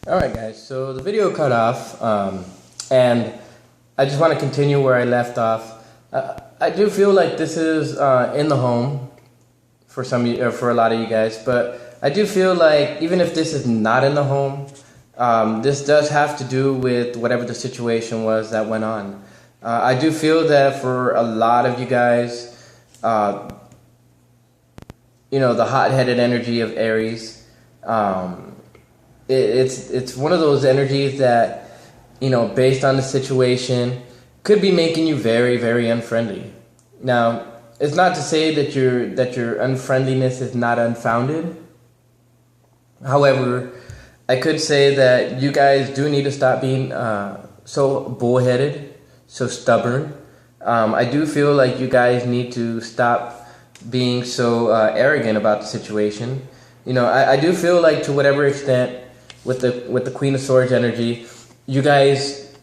Alright guys, so the video cut off, and I just want to continue where I left off. I do feel like this is in the home for for a lot of you guys, but I do feel like even if this is not in the home, this does have to do with whatever the situation was that went on. I do feel that for a lot of you guys, the hot-headed energy of Aries, it's one of those energies that, based on the situation, could be making you very, very unfriendly. Now, it's not to say that your unfriendliness is not unfounded. However, I could say that you guys do need to stop being so bullheaded, so stubborn. I do feel like you guys need to stop being so arrogant about the situation. I do feel like, to whatever extent, with the Queen of Swords energy, you guys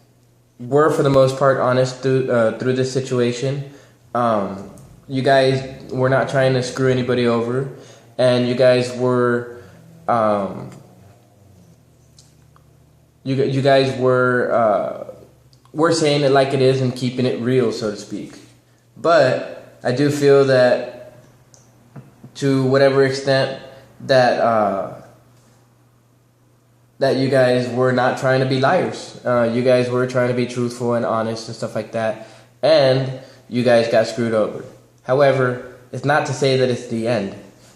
were for the most part honest through this situation. You guys were not trying to screw anybody over, and you guys were you guys were saying it like it is and keeping it real, so to speak. But I do feel that, to whatever extent that that you guys were not trying to be liars. You guys were trying to be truthful and honest and stuff like that, and you guys got screwed over. However, it's not to say that it's the end.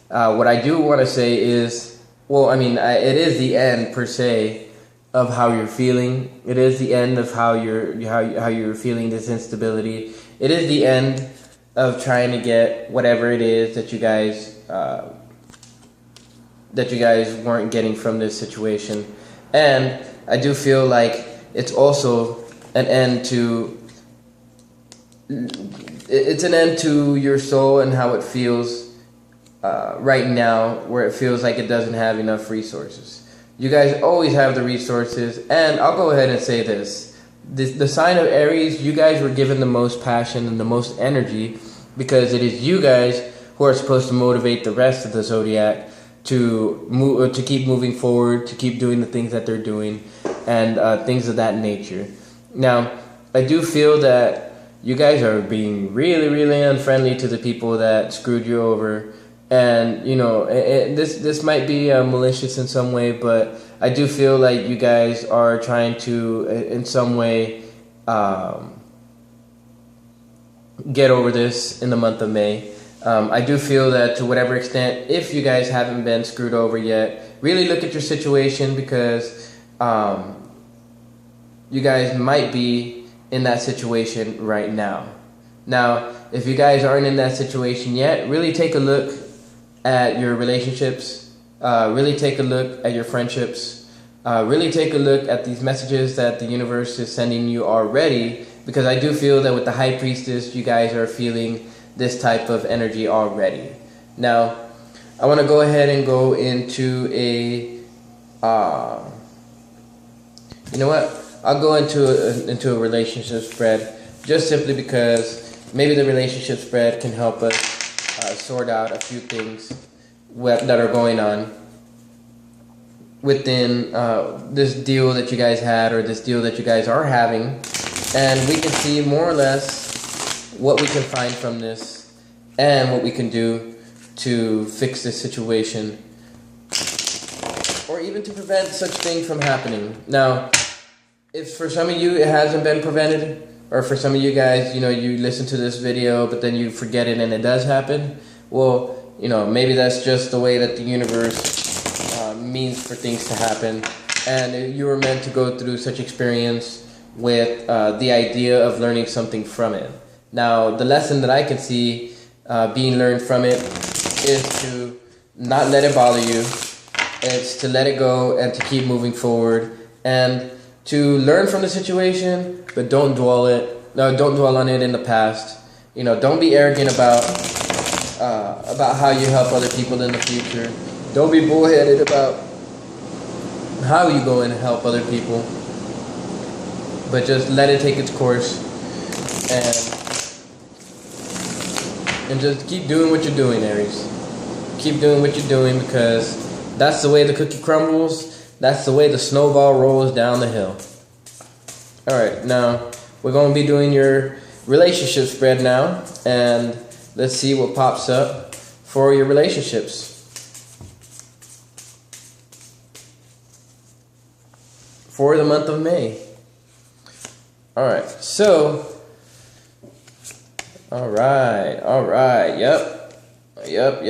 What I do want to say is, it is the end per se of how you're feeling. It is the end of how you're feeling this instability. It is the end of trying to get whatever it is that you guys weren't getting from this situation. And I do feel like it's also an end to your soul and how it feels right now, where it feels like it doesn't have enough resources. You guys always have the resources, and I'll go ahead and say this. The sign of Aries, you guys were given the most passion and the most energy, because it is you guys who are supposed to motivate the rest of the zodiac to keep moving forward, to keep doing the things that they're doing, and things of that nature. Now, I do feel that you guys are being really, really unfriendly to the people that screwed you over, and this might be malicious in some way, but I do feel like you guys are trying to, in some way, get over this in the month of May. I do feel that, to whatever extent, if you guys haven't been screwed over yet, really look at your situation, because you guys might be in that situation right now. Now, if you guys aren't in that situation yet, really take a look at your relationships, really take a look at your friendships, really take a look at these messages that the universe is sending you already, because I do feel that with the High Priestess, you guys are feeling this type of energy already. Now, I want to go ahead and go into I'll go into a relationship spread, just simply because maybe the relationship spread can help us sort out a few things that are going on within this deal that you guys had, or this deal that you guys are having, and we can see more or less what we can find from this, and what we can do to fix this situation, or even to prevent such things from happening. Now, if for some of you it hasn't been prevented, or for some of you guys, you listen to this video but then you forget it and it does happen, well, maybe that's just the way that the universe means for things to happen, and you were meant to go through such experience with the idea of learning something from it. Now, the lesson that I can see being learned from it is to not let it bother you. It's to let it go and to keep moving forward, and to learn from the situation, but don't dwell on it in the past. Don't be arrogant about how you help other people in the future. Don't be bullheaded about how you go and help other people, but just let it take its course, and just keep doing what you're doing, Aries. Keep doing what you're doing, because that's the way the cookie crumbles, That's the way the snowball rolls down the hill. Alright, now we're going to be doing your relationship spread now, and let's see what pops up for your relationships. For the month of May. Alright, so, alright, yep. Yep.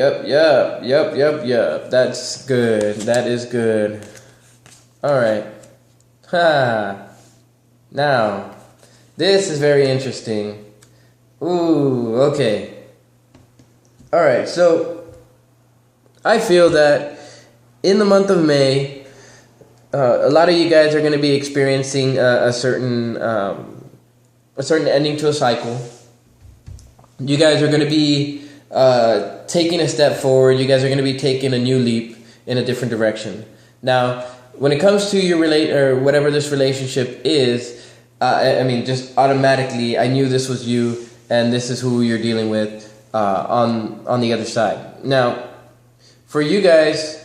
That's good. That is good. Alright. Now, this is very interesting. Ooh, okay. Alright, so I feel that in the month of May, a lot of you guys are going to be experiencing a certain ending to a cycle. You guys are going to be taking a step forward. You guys are going to be taking a new leap in a different direction. Now, when it comes to your whatever this relationship is, I mean, just automatically, I knew this was you, and this is who you're dealing with on the other side. Now, for you guys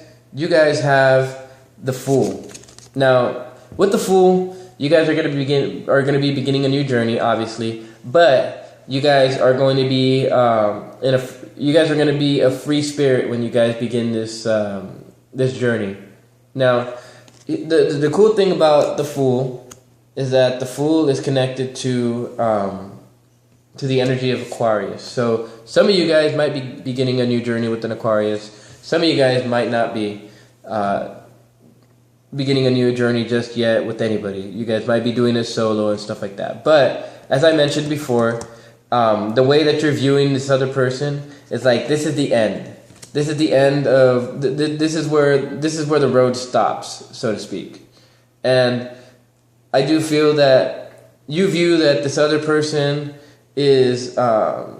have the Fool. Now, with the Fool, you guys are going to be beginning a new journey, obviously, but you guys are going to be a free spirit when you guys begin this journey. Now, the cool thing about the Fool is that the Fool is connected to the energy of Aquarius. So some of you guys might be beginning a new journey with an Aquarius. Some of you guys might not be beginning a new journey just yet with anybody. You guys might be doing this solo and stuff like that. But as I mentioned before, the way that you're viewing this other person is like, this is the end. This is the end of this is where the road stops, so to speak. And I do feel that you view that this other person is not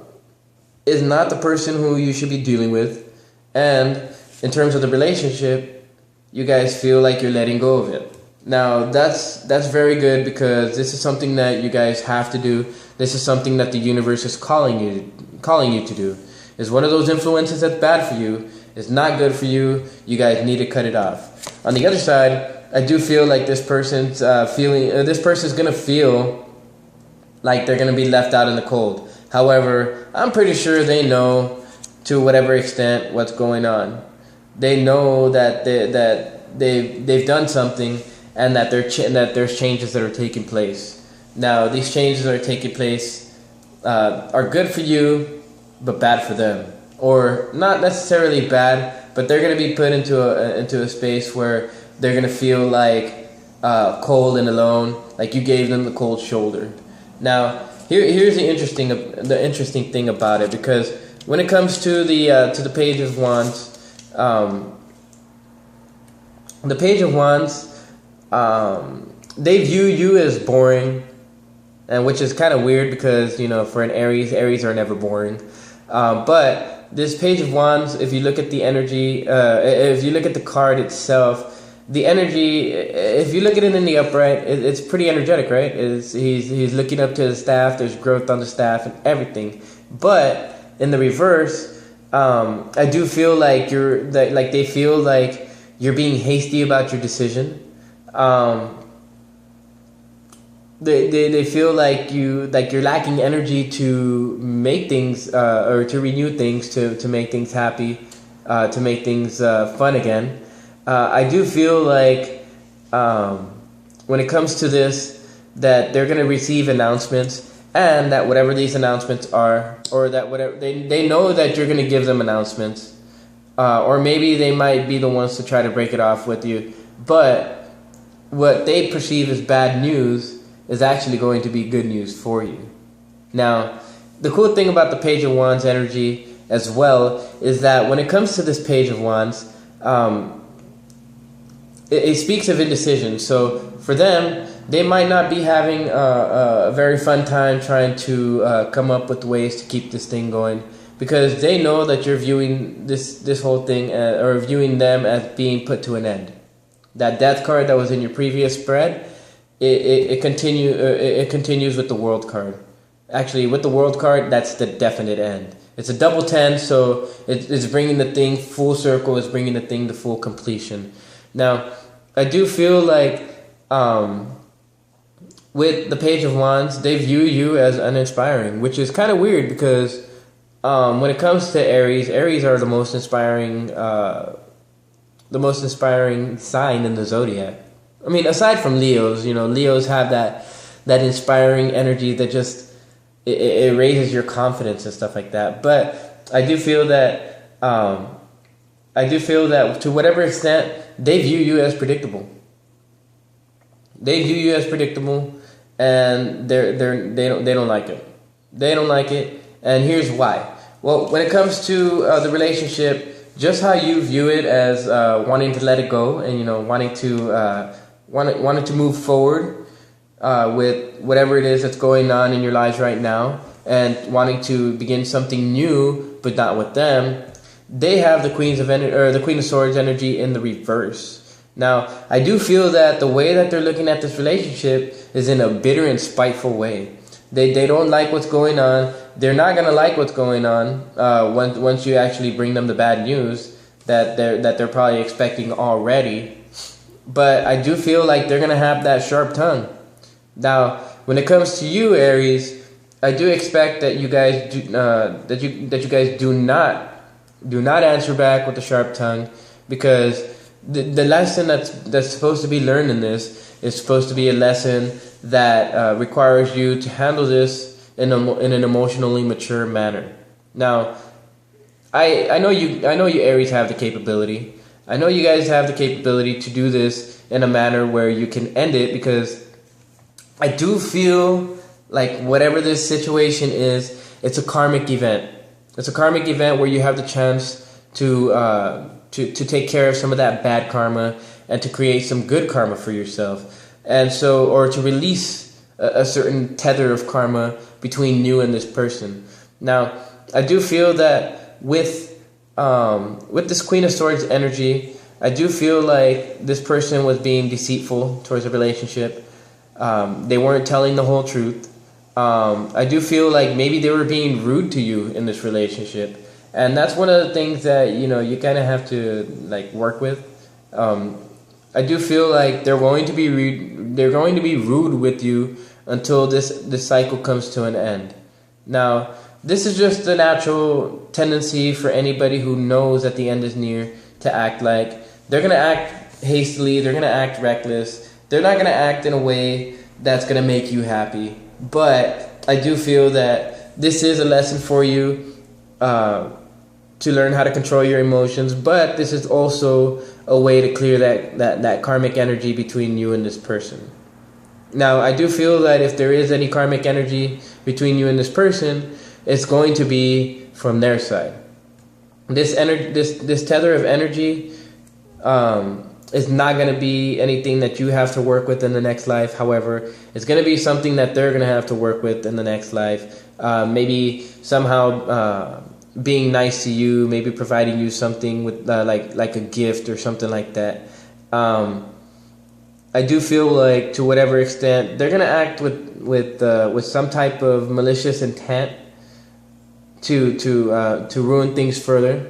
the person who you should be dealing with, and in terms of the relationship, you guys feel like you're letting go of it. Now, that's very good, because this is something that you guys have to do. This is something that the universe is calling you to do. It's one of those influences that's bad for you. It's not good for you. You guys need to cut it off. On the other side, I do feel like this person's gonna feel like they're gonna be left out in the cold. However, I'm pretty sure they know, to whatever extent, what's going on. They know that they've done something, and that there's changes that are taking place. Now, these changes that are taking place are good for you, but bad for them, or not necessarily bad, but they're going to be put into a space where they're going to feel like cold and alone, like you gave them the cold shoulder. Now, here's the interesting thing about it, because when it comes to the Page of Wands, the Page of Wands, they view you as boring, and which is kind of weird, because for an Aries are never boring. But this Page of Wands, if you look at the energy, if you look at the card itself, the energy, if you look at it in the upright, it's pretty energetic, right? He's looking up to the staff. There's growth on the staff and everything. But in the reverse, I do feel like they feel like you're being hasty about your decision. They feel like you're lacking energy to make things or to renew things, to make things happy, to make things fun again. I do feel like when it comes to this, that they're going to receive announcements, and that whatever these announcements are, or that whatever they know that you're going to give them announcements, or maybe they might be the ones to try to break it off with you, but what they perceive as bad news is actually going to be good news for you. Now, the cool thing about the Page of Wands energy as well is that when it comes to this Page of Wands, it speaks of indecision. So for them, they might not be having a very fun time trying to come up with ways to keep this thing going, because they know that you're viewing this whole thing or viewing them as being put to an end. That Death card that was in your previous spread, it continues with the World card. Actually, with the World card, that's the definite end. It's a double 10, so it's bringing the thing full circle. It's bringing the thing to full completion. Now, I do feel like with the Page of Wands, they view you as uninspiring, which is kind of weird because when it comes to Aries, Aries are the most inspiring sign in the zodiac. I mean, aside from Leos, Leos have that inspiring energy that just it raises your confidence and stuff like that. But I do feel that to whatever extent they view you as predictable. They view you as predictable, and they don't like it. They don't like it, and here's why. Well, when it comes to the relationship, just how you view it as wanting to let it go, and wanting to move forward with whatever it is that's going on in your lives right now, and wanting to begin something new, but not with them. They have the Queen of Swords energy in the reverse. Now, I do feel that the way that they're looking at this relationship is in a bitter and spiteful way. They don't like what's going on. They're not gonna like what's going on once you actually bring them the bad news that they're probably expecting already. But I do feel like they're gonna have that sharp tongue. Now, when it comes to you, Aries, I do expect that you guys do not answer back with a sharp tongue, because the lesson that's supposed to be learned in this is supposed to be a lesson that requires you to handle this in an emotionally mature manner. Now, I know you Aries have the capability. I know you guys have the capability to do this in a manner where you can end it, because I do feel like whatever this situation is, it's a karmic event. It's a karmic event where you have the chance to take care of some of that bad karma and to create some good karma for yourself, or to release a certain tether of karma between you and this person. Now, I do feel that with this Queen of Swords energy, I do feel like this person was being deceitful towards a relationship. They weren't telling the whole truth. I do feel like maybe they were being rude to you in this relationship. And that's one of the things that, you kind of have to work with. I do feel like they're going to be rude with you until this cycle comes to an end. Now, this is just the natural tendency for anybody who knows that the end is near to act like. They're going to act hastily, they're going to act reckless. They're not going to act in a way that's going to make you happy. But I do feel that this is a lesson for you to learn how to control your emotions, but this is also a way to clear that karmic energy between you and this person. Now, I do feel that if there is any karmic energy between you and this person, it's going to be from their side. This tether of energy is not going to be anything that you have to work with in the next life. However, it's going to be something that they're going to have to work with in the next life. Maybe somehow being nice to you, maybe providing you something with like a gift or something like that. I do feel like to whatever extent they're gonna act with some type of malicious intent to ruin things further,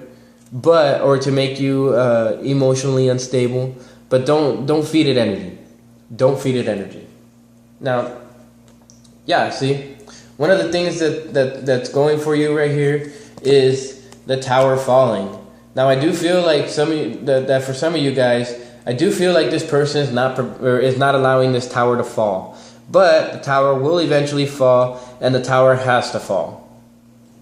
or to make you emotionally unstable. But don't feed it energy. Don't feed it energy. Now, yeah, see, one of the things that's going for you right here is the tower falling. Now, I do feel like that for some of you guys, I do feel like this person is not allowing this tower to fall. But the tower will eventually fall, and the tower has to fall.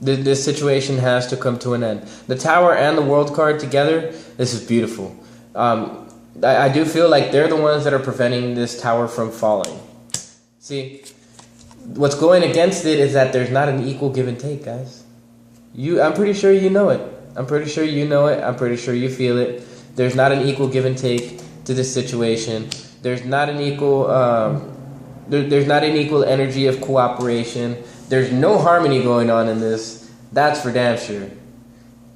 This situation has to come to an end. The tower and the world card together, this is beautiful. I do feel like they're the ones that are preventing this tower from falling. See, what's going against it is that there's not an equal give and take, guys. I'm pretty sure you know it. I'm pretty sure you know it. I'm pretty sure you feel it. There's not an equal give and take to this situation. There's not an equal there's not an equal energy of cooperation. There's no harmony going on in this. That's for damn sure.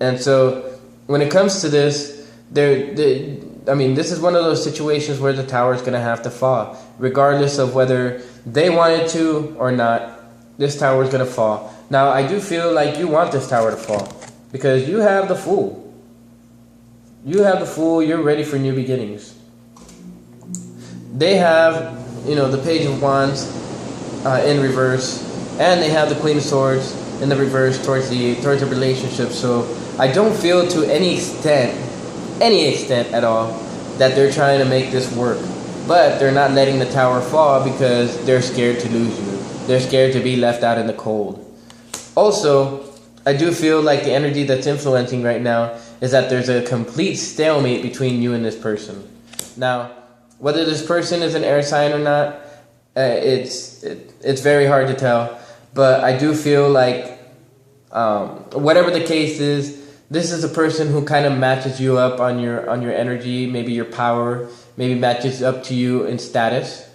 And so when it comes to this, this is one of those situations where the tower is going to have to fall. Regardless of whether they wanted to or not, this tower is going to fall. Now, I do feel like you want this tower to fall, because you have the Fool. You have the Fool. You're ready for new beginnings. they have, the Page of Wands in reverse, and they have the Queen of Swords in the reverse towards the relationship. So I don't feel to any extent at all, that they're trying to make this work. But they're not letting the tower fall because they're scared to lose you. They're scared to be left out in the cold. Also, I do feel like the energy that's influencing right now is that there's a complete stalemate between you and this person. Now, whether this person is an air sign or not, it's very hard to tell. But I do feel like, whatever the case is, this is a person who kind of matches you up on your energy, maybe your power, maybe matches up to you in status.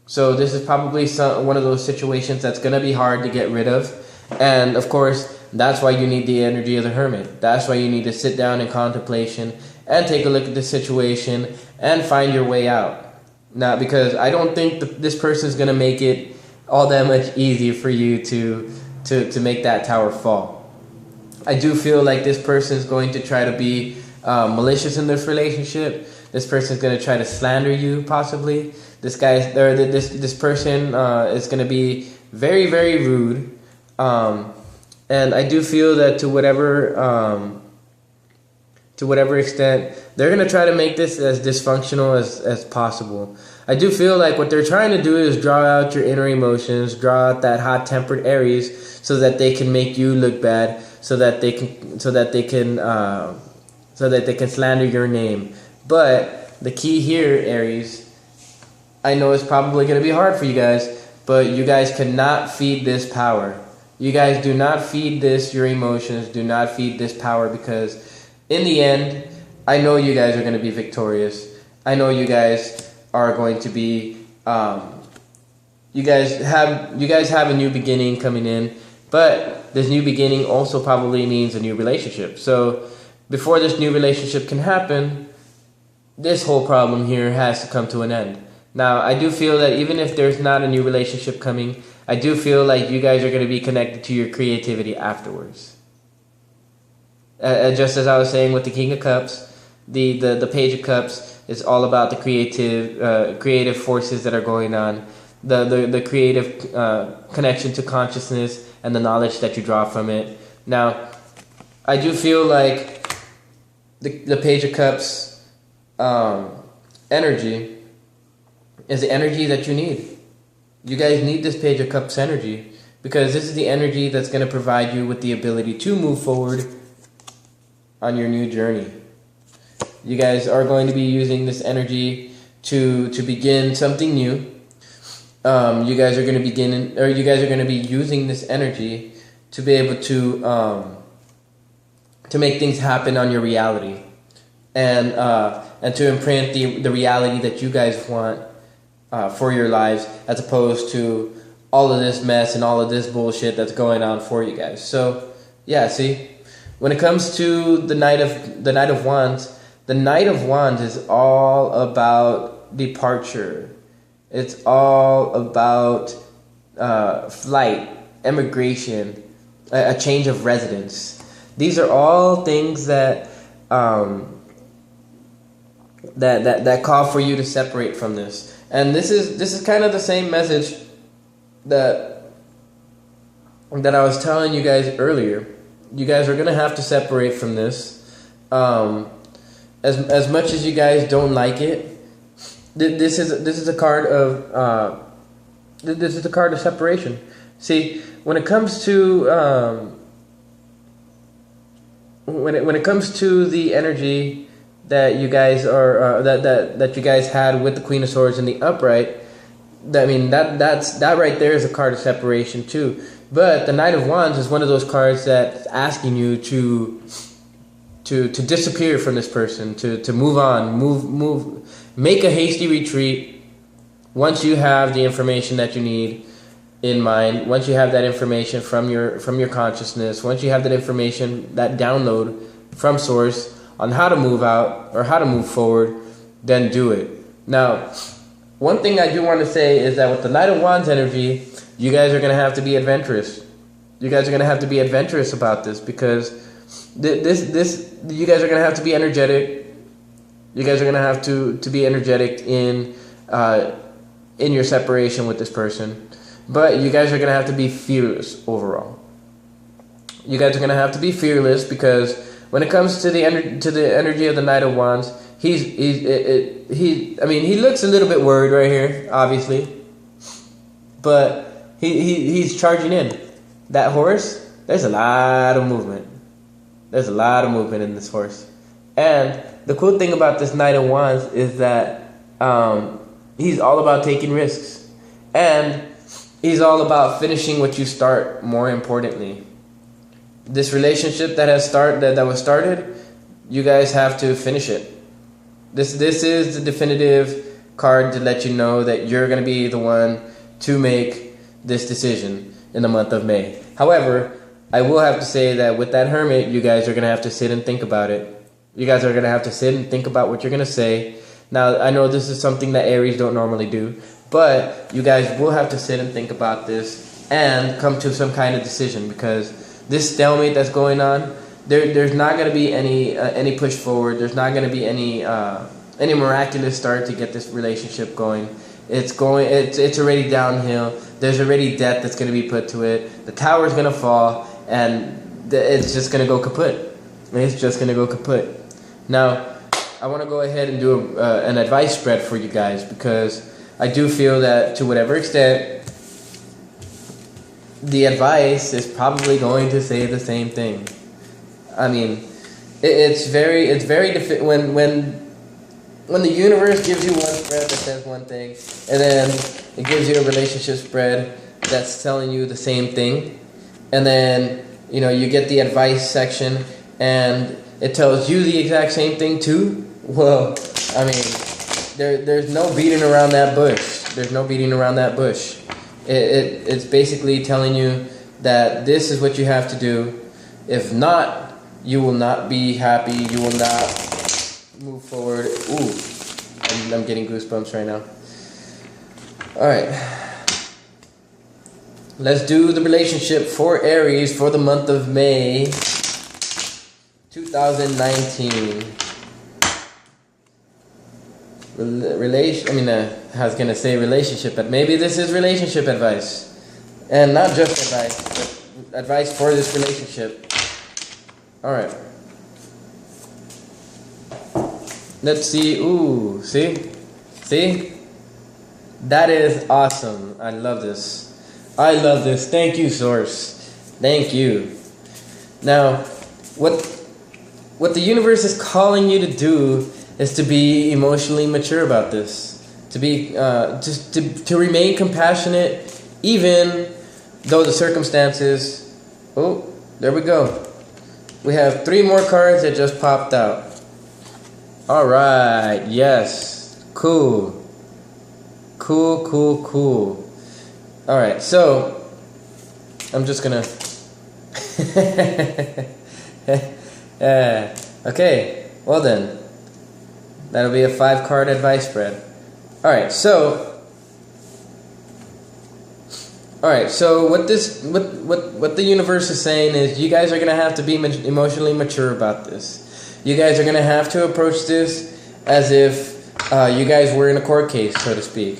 So this is probably one of those situations that's going to be hard to get rid of. And of course, that's why you need the energy of the Hermit. That's why you need to sit down in contemplation and take a look at the situation and find your way out. Now, because I don't think this person is going to make it all that much easier for you to make that tower fall. I do feel like this person is going to try to be malicious in this relationship. This person is going to try to slander you, possibly. This person is going to be very, very rude. And I do feel that to whatever extent, they're going to try to make this as dysfunctional as possible. I do feel like what they're trying to do is draw out your inner emotions, draw out that hot-tempered Aries, so that they can make you look bad, so that they can slander your name. But the key here, Aries, I know it's probably going to be hard for you guys, but you guys cannot feed this power. You guys do not feed this your emotions, do not feed this power, because in the end, I know you guys are going to be victorious. I know you guys are going to be, you guys have a new beginning coming in, but this new beginning also probably means a new relationship. So before this new relationship can happen, this whole problem here has to come to an end. Now, I do feel that even if there's not a new relationship coming, I do feel like you guys are going to be connected to your creativity afterwards. Just as I was saying with the King of Cups, the Page of Cups is all about the creative forces that are going on, the creative connection to consciousness and the knowledge that you draw from it. Now, I do feel like the Page of Cups energy is the energy that you need. You guys need this Page of Cups energy, because this is the energy that's going to provide you with the ability to move forward on your new journey. You guys are going to be using this energy to begin something new. You guys are going to be using this energy to be able to make things happen on your reality, and to imprint the reality that you guys want for your lives, as opposed to all of this mess and all of this bullshit that's going on for you guys. So yeah, see, when it comes to the Knight of Wands, the Knight of Wands is all about departure. It's all about flight, emigration, a change of residence. These are all things that that call for you to separate from this. And this is kind of the same message that I was telling you guys earlier. You guys are gonna have to separate from this. As much as you guys don't like it, this is a card of separation. See, when it comes to when it comes to the energy that you guys are that you guys had with the Queen of Swords in the upright, that right there is a card of separation too. But the Knight of Wands is one of those cards that's asking you to disappear from this person, to move on, make a hasty retreat once you have the information that you need in mind, once you have that information from your consciousness, once you have that information, that download from source on how to move out or how to move forward, then do it. Now, one thing I do want to say is that with the Knight of Wands energy, you guys are going to have to be adventurous. You guys are going to have to be adventurous about this, because you guys are going to have to be energetic. You guys are going to have to be energetic in in your separation with this person. But you guys are going to have to be fearless overall. You guys are going to have to be fearless, because when it comes to the energy of the Knight of Wands, he looks a little bit worried right here, obviously. But he's charging in. That horse, there's a lot of movement. There's a lot of movement in this horse. And the cool thing about this Knight of Wands is that he's all about taking risks. And he's all about finishing what you start, more importantly. This relationship that was started, you guys have to finish it. This is the definitive card to let you know that you're going to be the one to make this decision in the month of May. However, I will have to say that with that Hermit, you guys are going to have to sit and think about it. You guys are going to have to sit and think about what you're going to say. Now, I know this is something that Aries don't normally do, but you guys will have to sit and think about this and come to some kind of decision, because this stalemate that's going on, there's not going to be any push forward. There's not going to be any miraculous start to get this relationship going. It's already downhill. There's already debt that's going to be put to it. The tower's going to fall, and it's just going to go kaput. It's just going to go kaput. Now, I want to go ahead and do an advice spread for you guys, because I do feel that to whatever extent, the advice is probably going to say the same thing. I mean, it's very when the universe gives you one spread that says one thing, and then it gives you a relationship spread that's telling you the same thing, and then you get the advice section and it tells you the exact same thing too. Well, I mean, there's no beating around that bush. There's no beating around that bush. It's basically telling you that this is what you have to do. If not, you will not be happy. You will not move forward. Ooh, I'm getting goosebumps right now. All right. Let's do the relationship for Aries for the month of May 2019. I was gonna say relationship, but maybe this is relationship advice, and not just advice, but advice for this relationship. All right. Let's see. Ooh, see. That is awesome. I love this. Thank you, Source. Thank you. Now, what the universe is calling you to do is to be emotionally mature about this. To be to remain compassionate, even though the circumstances. Oh, there we go. We have 3 more cards that just popped out. All right. Yes. Cool. All right. So I'm just gonna. Okay. Well then, that'll be a 5-card advice spread. All right. So what the universe is saying is you guys are gonna have to be emotionally mature about this. You guys are gonna have to approach this as if you guys were in a court case, so to speak,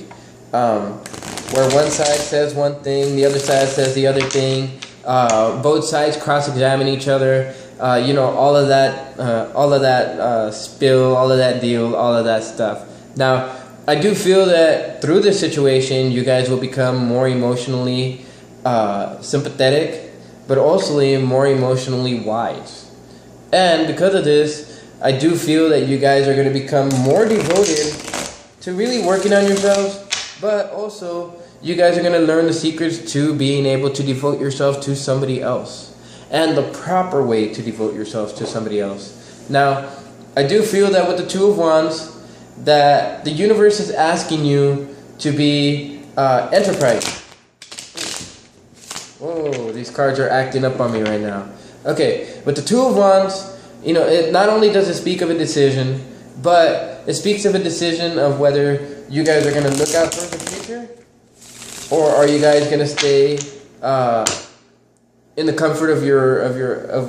where one side says one thing, the other side says the other thing. Both sides cross-examine each other. All of that spill, all of that deal, all of that stuff. Now, I do feel that through this situation, you guys will become more emotionally sympathetic, but also more emotionally wise. And because of this, I do feel that you guys are going to become more devoted to really working on yourselves, but also you guys are going to learn the secrets to being able to devote yourself to somebody else, and the proper way to devote yourselves to somebody else. Now, I do feel that with the 2 of Wands, that the universe is asking you to be enterprising. Whoa, these cards are acting up on me right now. Okay, with the 2 of Wands, it not only does it speak of a decision, but it speaks of a decision of whether you guys are going to look out for the future, or are you guys going to stay in the comfort of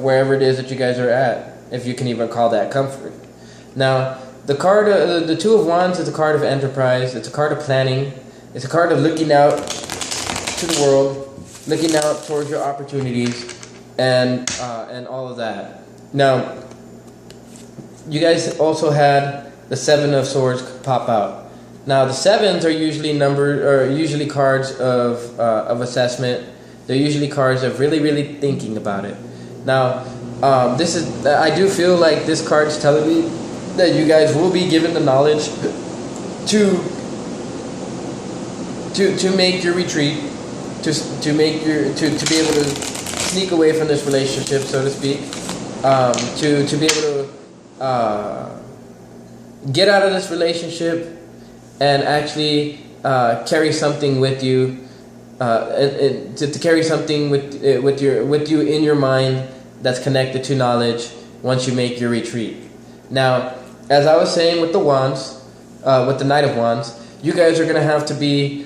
wherever it is that you guys are at, if you can even call that comfort. Now, The card, the Two of Wands is a card of enterprise. It's a card of planning. It's a card of looking out to the world, looking out towards your opportunities, and all of that. Now, you guys also had the Seven of Swords pop out. Now, the sevens are usually cards of assessment. They're usually cards of really thinking about it. Now, I do feel like this card's telling me that you guys will be given the knowledge to make your retreat, to be able to sneak away from this relationship, so to speak, to be able to get out of this relationship and actually carry something with you, to carry something with you in your mind that's connected to knowledge once you make your retreat. Now, as I was saying with the wands, with the Knight of Wands, you guys are gonna have to be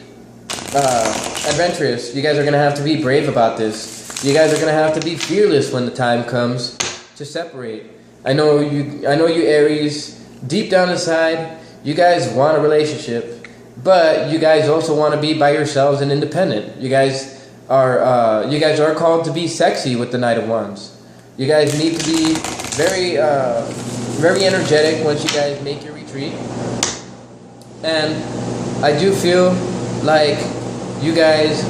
adventurous. You guys are gonna have to be brave about this. You guys are gonna have to be fearless when the time comes to separate. I know you Aries, deep down inside, you guys want a relationship, but you guys also want to be by yourselves and independent. You guys are called to be sexy with the Knight of Wands. You guys need to be very energetic once you guys make your retreat. And I do feel like you guys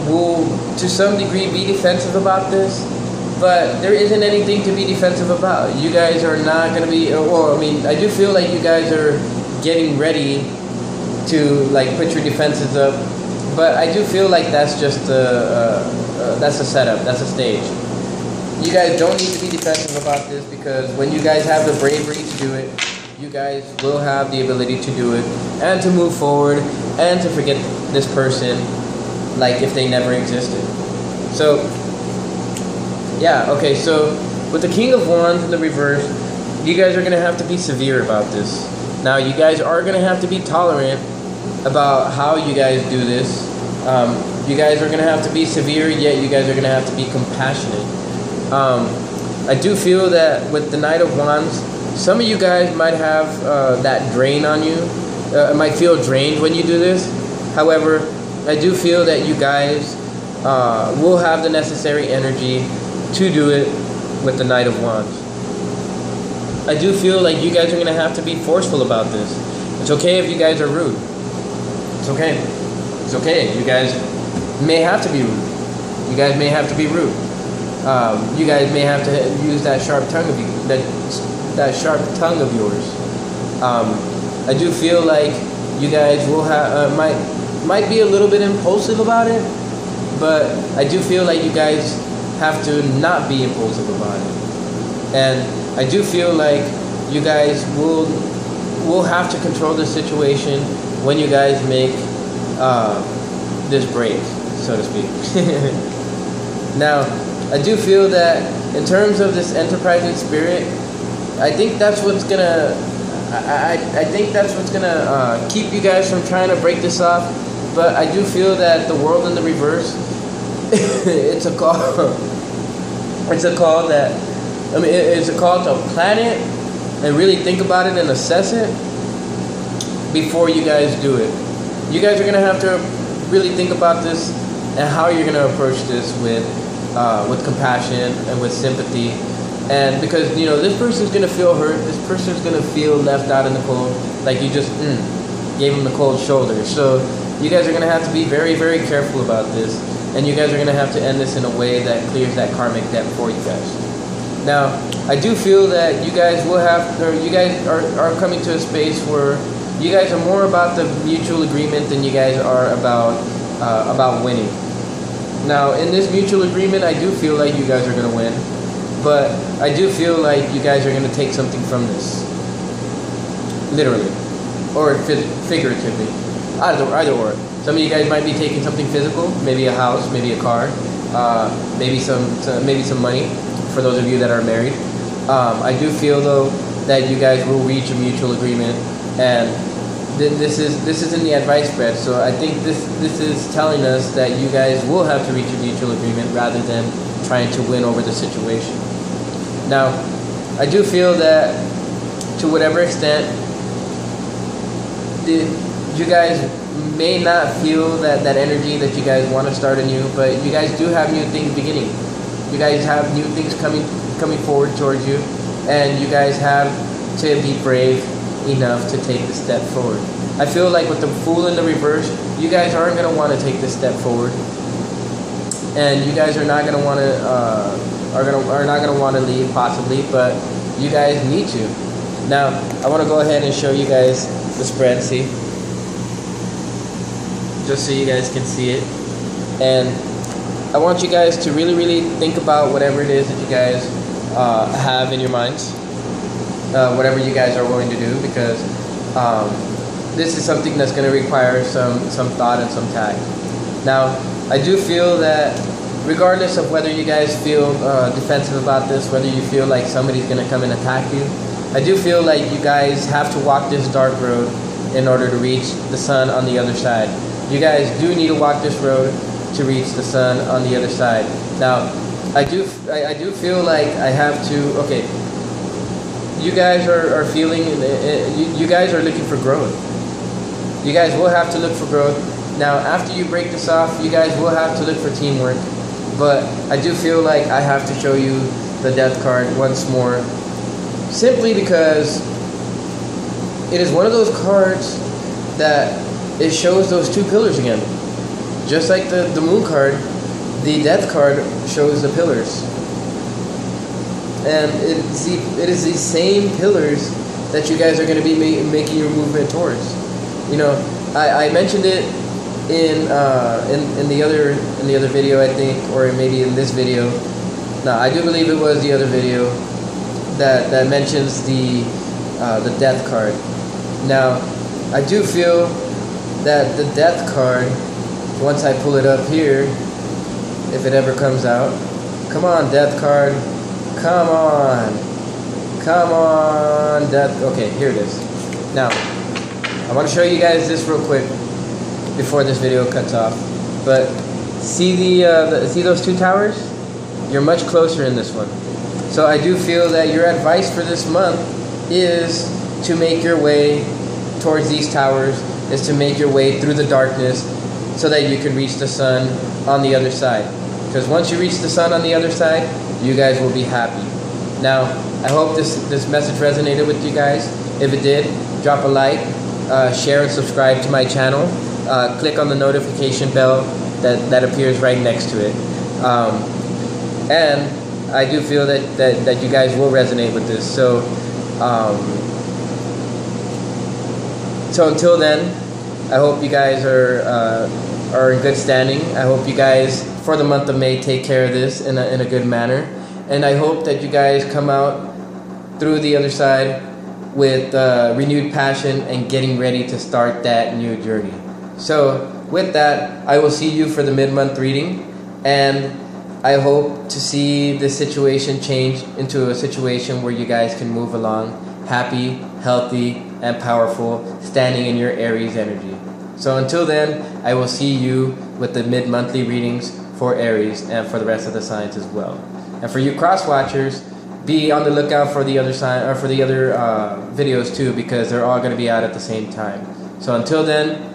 will, to some degree, be defensive about this. But there isn't anything to be defensive about. You guys are not going to be... Well, I mean, I do feel like you guys are getting ready to, like, put your defenses up. But I do feel like that's just that's a setup. That's a stage. You guys don't need to be defensive about this, because when you guys have the bravery to do it, you guys will have the ability to do it and to move forward and to forget this person like if they never existed. So... yeah, okay, so with the King of Wands in the reverse, you guys are going to have to be severe about this. Now, you guys are going to have to be tolerant about how you guys do this. You guys are going to have to be severe, yet you guys are going to have to be compassionate. I do feel that with the Knight of Wands, some of you guys might have that drain on you. Might feel drained when you do this. However, I do feel that you guys will have the necessary energy to do it with the Knight of Wands. I do feel like you guys are going to have to be forceful about this. It's okay if you guys are rude. It's okay. It's okay. You guys may have to be rude. You guys may have to be rude. You guys may have to use that sharp tongue of you, that sharp tongue of yours. I do feel like you guys will have might be a little bit impulsive about it, but I do feel like you guys have to not be impulsive about it. And I do feel like you guys will have to control the situation when you guys make this break, so to speak. Now, I do feel that in terms of this enterprising spirit, I think that's what's gonna I think that's what's gonna keep you guys from trying to break this off. But I do feel that the world in the reverse, it's a call. It's a call that, I mean, it's a call to plan it and really think about it and assess it before you guys do it. You guys are gonna have to really think about this and how you're gonna approach this with compassion and with sympathy. And because, you know, this person's gonna feel hurt, this person's gonna feel left out in the cold, like you just gave them the cold shoulder. So you guys are gonna have to be very careful about this. And you guys are going to have to end this in a way that clears that karmic debt for you guys. Now, I do feel that you guys will have, or you guys are coming to a space where you guys are more about the mutual agreement than you guys are about winning. Now, in this mutual agreement, I do feel like you guys are going to win. But I do feel like you guys are going to take something from this. Literally. Or figuratively. Either or. Some of you guys might be taking something physical, maybe a house, maybe a car, maybe some money, for those of you that are married. I do feel, though, that you guys will reach a mutual agreement, and this is in the advice spread, so I think this is telling us that you guys will have to reach a mutual agreement rather than trying to win over the situation. Now, I do feel that to whatever extent, you guys may not feel that energy that you guys want to start anew, but you guys do have new things beginning. You guys have new things coming forward towards you, and you guys have to be brave enough to take the step forward. I feel like with the Fool in the reverse, you guys aren't going to want to take this step forward, and you guys are not going to want to are not going to want to leave possibly, but you guys need to. Now I want to go ahead and show you guys the spread, see, just so you guys can see it. And I want you guys to really think about whatever it is that you guys have in your minds, whatever you guys are willing to do, because this is something that's going to require some thought and some tact. Now, I do feel that regardless of whether you guys feel defensive about this, whether you feel like somebody's going to come and attack you, I do feel like you guys have to walk this dark road in order to reach the sun on the other side. You guys do need to walk this road to reach the sun on the other side. Now, I do feel like I have to, okay, you guys are feeling, you guys are looking for growth. You guys will have to look for growth. Now, after you break this off, you guys will have to look for teamwork. But I do feel like I have to show you the death card once more, simply because it is one of those cards that it shows those two pillars again. Just like the moon card, the death card shows the pillars. And it is these same pillars that you guys are going to be making your movement towards. You know, I mentioned it in the other video, I think, or maybe in this video. No, I do believe it was the other video that mentions the death card. Now, I do feel that the death card, once I pull it up here, if it ever comes out, come on, death card, come on, death. Okay, here it is. Now, I want to show you guys this real quick before this video cuts off. But see see those two towers? You're much closer in this one. So I do feel that your advice for this month is to make your way towards these towers, is to make your way through the darkness so that you can reach the sun on the other side. Because once you reach the sun on the other side, you guys will be happy. Now, I hope this message resonated with you guys. If it did, drop a like, share and subscribe to my channel. Click on the notification bell that appears right next to it. And I do feel that you guys will resonate with this. So until then, I hope you guys are in good standing. I hope you guys, for the month of May, take care of this in a good manner. And I hope that you guys come out through the other side with renewed passion and getting ready to start that new journey. So with that, I will see you for the mid-month reading, and I hope to see this situation change into a situation where you guys can move along happy, healthy, and powerful, standing in your Aries energy. So until then, I will see you with the mid-monthly readings for Aries and for the rest of the signs as well. And for you cross-watchers, be on the lookout for the other sign, or for the other videos too, because they're all going to be out at the same time. So until then,